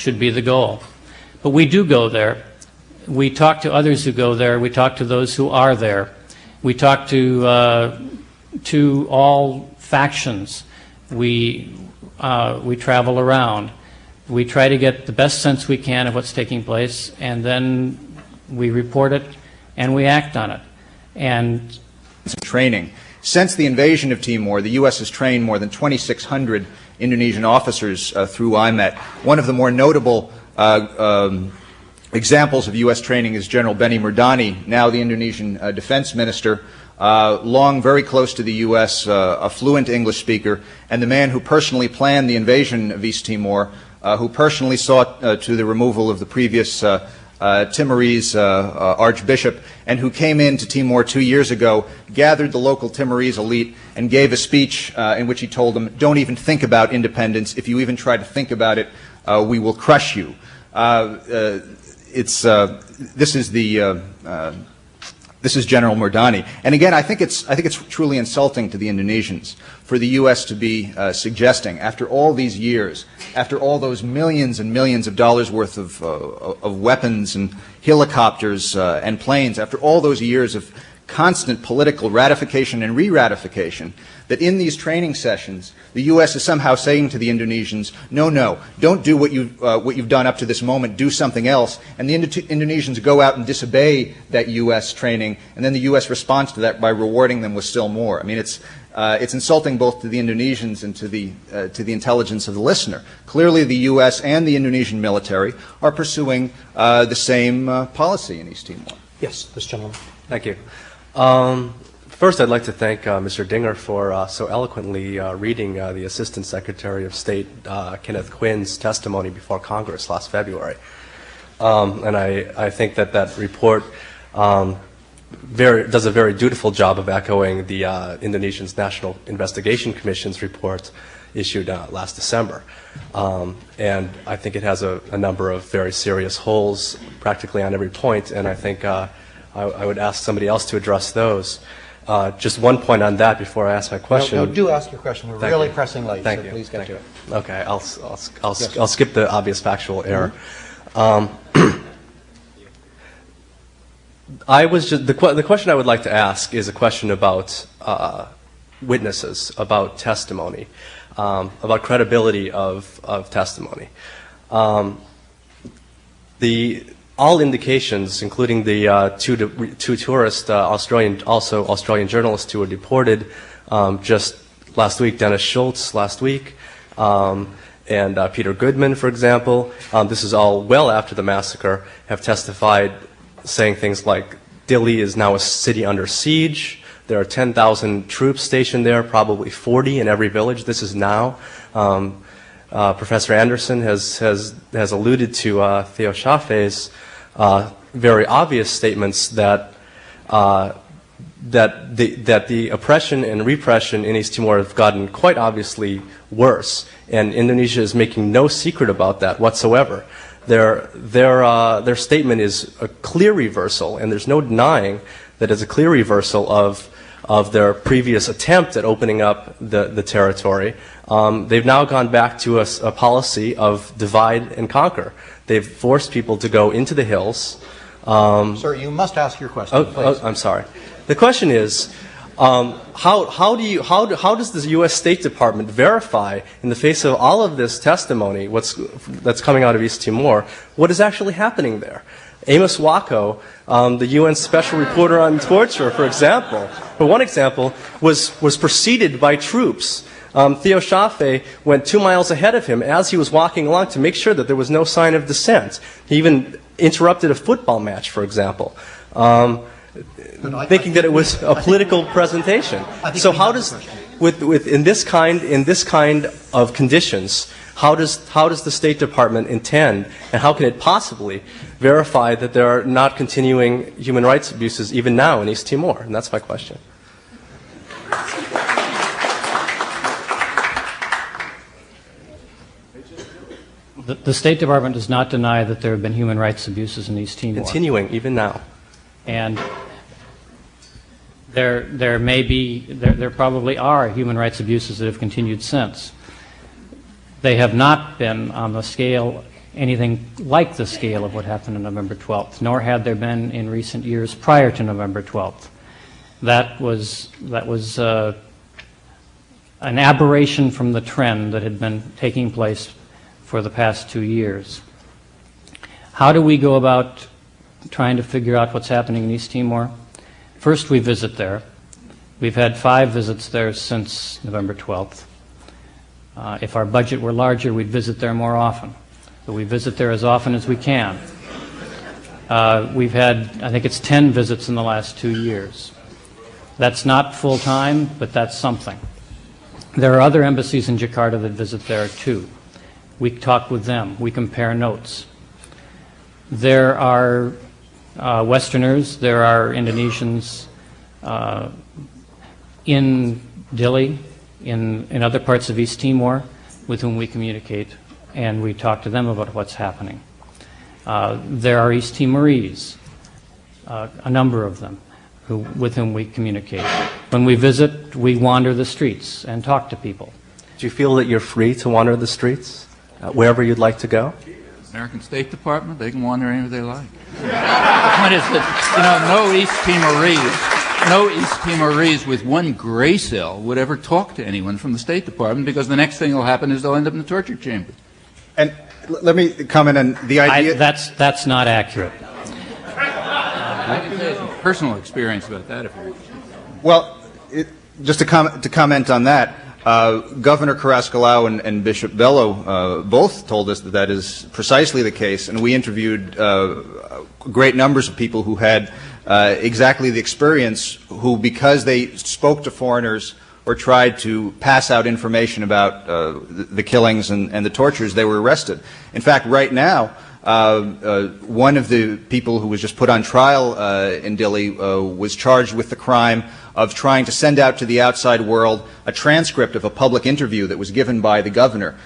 should be the goal. But we do go there. We talk to others who go there. We talk to those who are there. We talk to all factions. We travel around. We try to get the best sense we can of what's taking place, and then we report it and we act on it. And training. Since the invasion of Timor, the U.S. has trained more than 2,600 Indonesian officers through IMET. One of the more notable examples of U.S. training is General Benny Murdani, now the Indonesian defense minister, long very close to the U.S., a fluent English speaker, and the man who personally planned the invasion of East Timor, who personally saw to the removal of the previous Timorese archbishop, and who came into Timor 2 years ago, gathered the local Timorese elite, and gave a speech in which he told them, "Don't even think about independence. If you even try to think about it, we will crush you." This is General Murdani, and again, I think it's truly insulting to the Indonesians for the U.S. to be suggesting, after all these years, after all those millions and millions of dollars worth of weapons and helicopters and planes, after all those years of constant political ratification and re-ratification, that in these training sessions, the U.S. is somehow saying to the Indonesians, no, don't do what you've done up to this moment, do something else, and the Indonesians go out and disobey that U.S. training, and then the U.S. responds to that by rewarding them with still more. I mean, it's insulting both to the Indonesians and to the intelligence of the listener. Clearly, the U.S. and the Indonesian military are pursuing the same policy in East Timor. Yes, this gentleman. Thank you. First, I'd like to thank Mr. Dinger for so eloquently reading the Assistant Secretary of State Kenneth Quinn's testimony before Congress last February. And I think that report does a very dutiful job of echoing the Indonesian's National Investigation Commission's report issued last December. And I think it has a number of very serious holes practically on every point, and I think I would ask somebody else to address those. Just one point on that before I ask my question. No, do ask your question. We're really pressing late, so please get to it. Okay, I'll skip the obvious factual error. The question I would like to ask is a question about witnesses, about testimony, about credibility of testimony. All indications, including the two tourist Australian journalists who were deported just last week, Dennis Schultz last week, and Peter Goodman, for example, this is all well after the massacre, have testified saying things like, Dili is now a city under siege, there are 10,000 troops stationed there, probably 40 in every village, this is now. Professor Anderson has alluded to Theo Chaffe's very obvious statements that the oppression and repression in East Timor have gotten quite obviously worse, and Indonesia is making no secret about that whatsoever. Their statement is a clear reversal, and there's no denying that it's a clear reversal of their previous attempt at opening up the territory. They've now gone back to a policy of divide and conquer. They've forced people to go into the hills. Sir, you must ask your question, please. I'm sorry. The question is, how does the U.S. State Department verify, in the face of all of this testimony, that's coming out of East Timor, what is actually happening there? Amos Wako, the UN Special Reporter on Torture, for one example, was preceded by troops. Theo Schaffe went 2 miles ahead of him as he was walking along to make sure that there was no sign of dissent. He even interrupted a football match, for example, thinking that it was a political presentation. So how does, in this kind of conditions, how does the State Department intend, and how can it possibly verify that there are not continuing human rights abuses even now in East Timor? And that's my question. The State Department does not deny that there have been human rights abuses in East Timor. Continuing, even now. And there probably are human rights abuses that have continued since. They have not been on the scale anything like the scale of what happened on November 12th, nor had there been in recent years prior to November 12th. That was an aberration from the trend that had been taking place for the past 2 years. How do we go about trying to figure out what's happening in East Timor? First, we visit there. We've had 5 visits there since November 12th. If our budget were larger, we'd visit there more often. But we visit there as often as we can. We've had, I think it's 10 visits in the last 2 years. That's not full-time, but that's something. There are other embassies in Jakarta that visit there too. We talk with them. We compare notes. There are Westerners, there are Indonesians in Dili, in other parts of East Timor, with whom we communicate, and we talk to them about what's happening. There are East Timorese, a number of them, with whom we communicate. When we visit, we wander the streets and talk to people. Do you feel that you're free to wander the streets, wherever you'd like to go? American State Department, they can wander anywhere they like. The point is that, no East Timorese with one gray cell would ever talk to anyone from the State Department, because the next thing that will happen is they'll end up in the torture chamber. And let me comment on the idea. That's not accurate. I can say some personal experience about that if you're... Well, just to comment on that, Governor Carrascolau and Bishop Bello both told us that is precisely the case, and we interviewed great numbers of people who had exactly the experience, who, because they spoke to foreigners or tried to pass out information about the killings and the tortures, they were arrested. In fact, right now, one of the people who was just put on trial in Dili was charged with the crime of trying to send out to the outside world a transcript of a public interview that was given by the governor.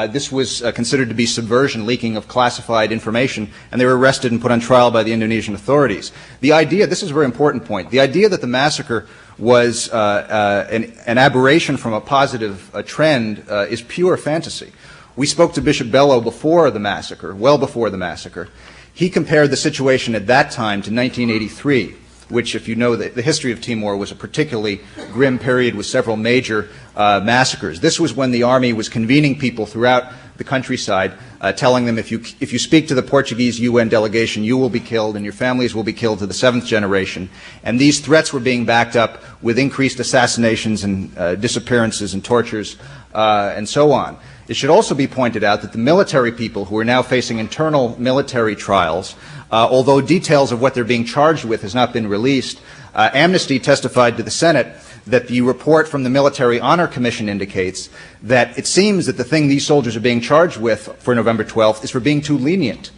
This was considered to be subversion, leaking of classified information, and they were arrested and put on trial by the Indonesian authorities. The idea, this is a very important point, the idea that the massacre was an aberration from a positive trend is pure fantasy. We spoke to Bishop Bello before the massacre, well before the massacre. He compared the situation at that time to 1983, which, if you know the history of Timor, was a particularly grim period with several major massacres. This was when the army was convening people throughout the countryside, telling them, if you speak to the Portuguese UN delegation, you will be killed and your families will be killed to the 7th generation. And these threats were being backed up with increased assassinations and disappearances and tortures and so on. It should also be pointed out that the military people who are now facing internal military trials, although details of what they're being charged with has not been released, Amnesty testified to the Senate that the report from the Military Honor Commission indicates that it seems that the thing these soldiers are being charged with for November 12th is for being too lenient.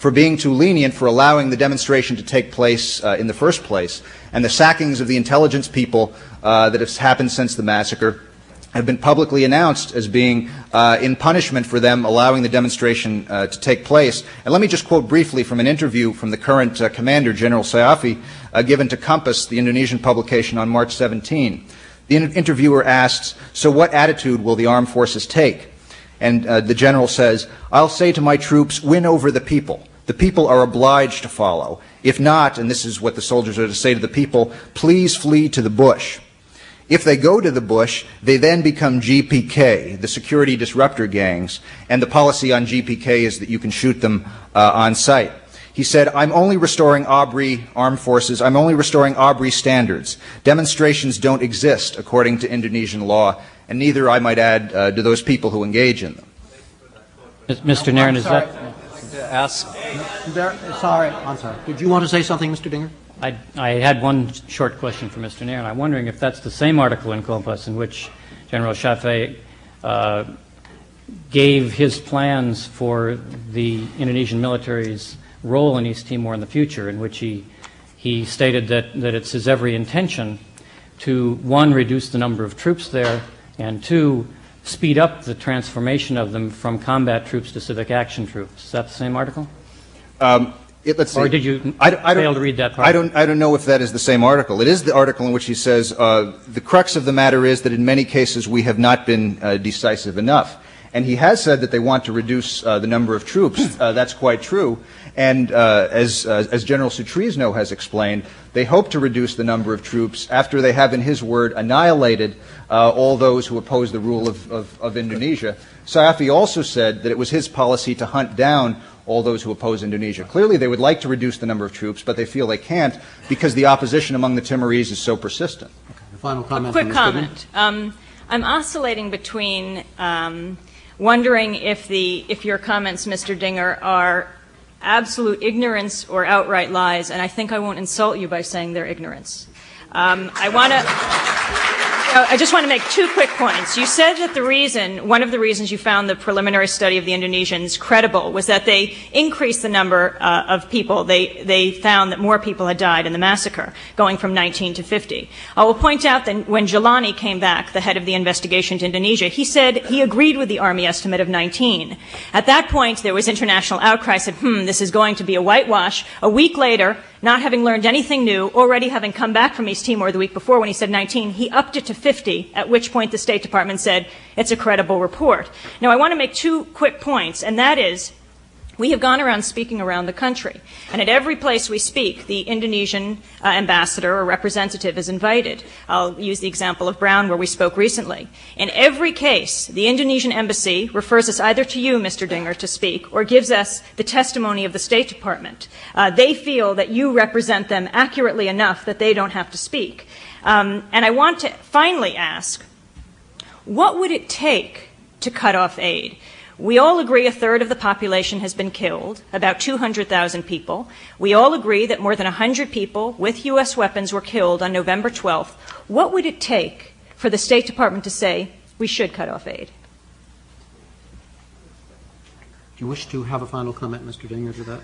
For allowing the demonstration to take place in the first place. And the sackings of the intelligence people that have happened since the massacre have been publicly announced as being in punishment for them allowing the demonstration to take place. And let me just quote briefly from an interview from the current commander, General Sayafi, given to Compass, the Indonesian publication, on March 17. The interviewer asks, "So what attitude will the armed forces take?" And the general says, "I'll say to my troops, win over the people. The people are obliged to follow. If not," and this is what the soldiers are to say to the people, "please flee to the bush. If they go to the bush, they then become GPK, the security disruptor gangs, and the policy on GPK is that you can shoot them on sight." He said, "I'm only restoring ABRI, armed forces, I'm only restoring ABRI standards. Demonstrations don't exist according to Indonesian law, and neither, I might add, do those people who engage in them." Mr. Nairn, is that... I'm sorry. Did you want to say something, Mr. Dinger? I had one short question for Mr. Nairn. I'm wondering if that's the same article in Compass in which General Sayafi gave his plans for the Indonesian military's role in East Timor in the future, in which he stated that it's his every intention to, 1, reduce the number of troops there, and 2, speed up the transformation of them from combat troops to civic action troops. Is that the same article? Let's see. Or did you fail to read that part? I don't know if that is the same article. It is the article in which he says, the crux of the matter is that in many cases we have not been decisive enough. And he has said that they want to reduce the number of troops. That's quite true. And as General Sutrisno has explained, they hope to reduce the number of troops after they have, in his word, annihilated all those who oppose the rule of Indonesia. Saifi also said that it was his policy to hunt down all those who oppose Indonesia. Clearly, they would like to reduce the number of troops, but they feel they can't because the opposition among the Timorese is so persistent. The final comment. Quick comment. I'm oscillating between wondering if your comments, Mr. Dinger, are absolute ignorance or outright lies, and I think I won't insult you by saying they're ignorance. I just want to make two quick points. You said that one of the reasons you found the preliminary study of the Indonesians credible was that they increased the number of people. They found that more people had died in the massacre, going from 19 to 50. I will point out that when Jelani came back, the head of the investigation to Indonesia, he said he agreed with the Army estimate of 19. At that point, there was international outcry, said, this is going to be a whitewash. A week later, not having learned anything new, already having come back from East Timor the week before when he said 19, he upped it to 50, at which point the State Department said it's a credible report. Now, I want to make two quick points, and that is, we have gone around speaking around the country, and at every place we speak, the Indonesian ambassador or representative is invited. I'll use the example of Brown, where we spoke recently. In every case, the Indonesian embassy refers us either to you, Mr. Dinger, to speak, or gives us the testimony of the State Department. They feel that you represent them accurately enough that they don't have to speak. And I want to finally ask, what would it take to cut off aid? We all agree a third of the population has been killed, about 200,000 people. We all agree that more than 100 people with U.S. weapons were killed on November 12th. What would it take for the State Department to say we should cut off aid? Do you wish to have a final comment, Mr. Dinger, to that?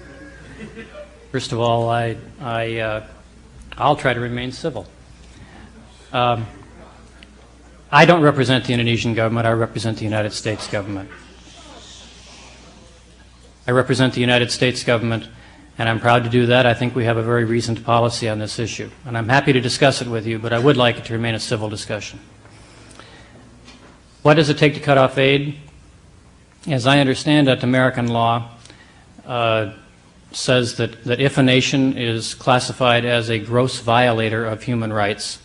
First of all, I'll try to remain civil. I don't represent the Indonesian government. I represent the United States government. I represent the United States government, and I'm proud to do that. I think we have a very reasoned policy on this issue, and I'm happy to discuss it with you, but I would like it to remain a civil discussion. What does it take to cut off aid? As I understand it, American law says that if a nation is classified as a gross violator of human rights,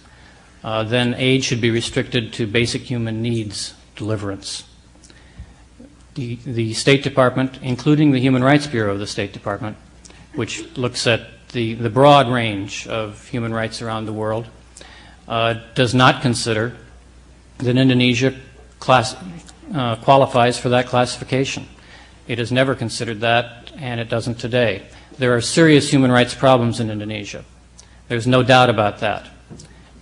then aid should be restricted to basic human needs deliverance. The State Department, including the Human Rights Bureau of the State Department, which looks at the broad range of human rights around the world, does not consider that Indonesia qualifies for that classification. It has never considered that, and it doesn't today. There are serious human rights problems in Indonesia. There's no doubt about that.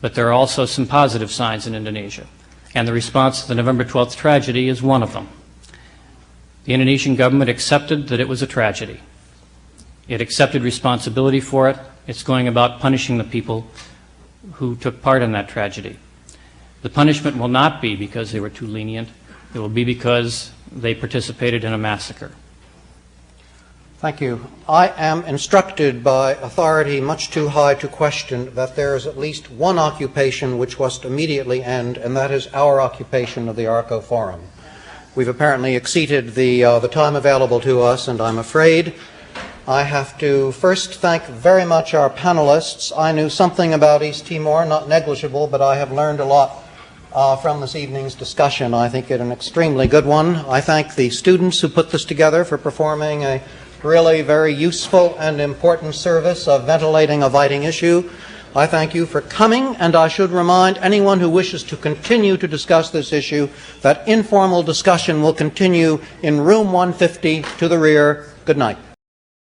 But there are also some positive signs in Indonesia, and the response to the November 12th tragedy is one of them. The Indonesian government accepted that it was a tragedy. It accepted responsibility for it. It's going about punishing the people who took part in that tragedy. The punishment will not be because they were too lenient. It will be because they participated in a massacre. Thank you. I am instructed by authority much too high to question that there is at least one occupation which must immediately end, and that is our occupation of the ARCO Forum. We've apparently exceeded the time available to us, and I'm afraid I have to first thank very much our panelists. I knew something about East Timor, not negligible, but I have learned a lot from this evening's discussion. I think it an extremely good one. I thank the students who put this together for performing a really very useful and important service of ventilating a vital issue. I thank you for coming, and I should remind anyone who wishes to continue to discuss this issue that informal discussion will continue in room 150 to the rear. Good night.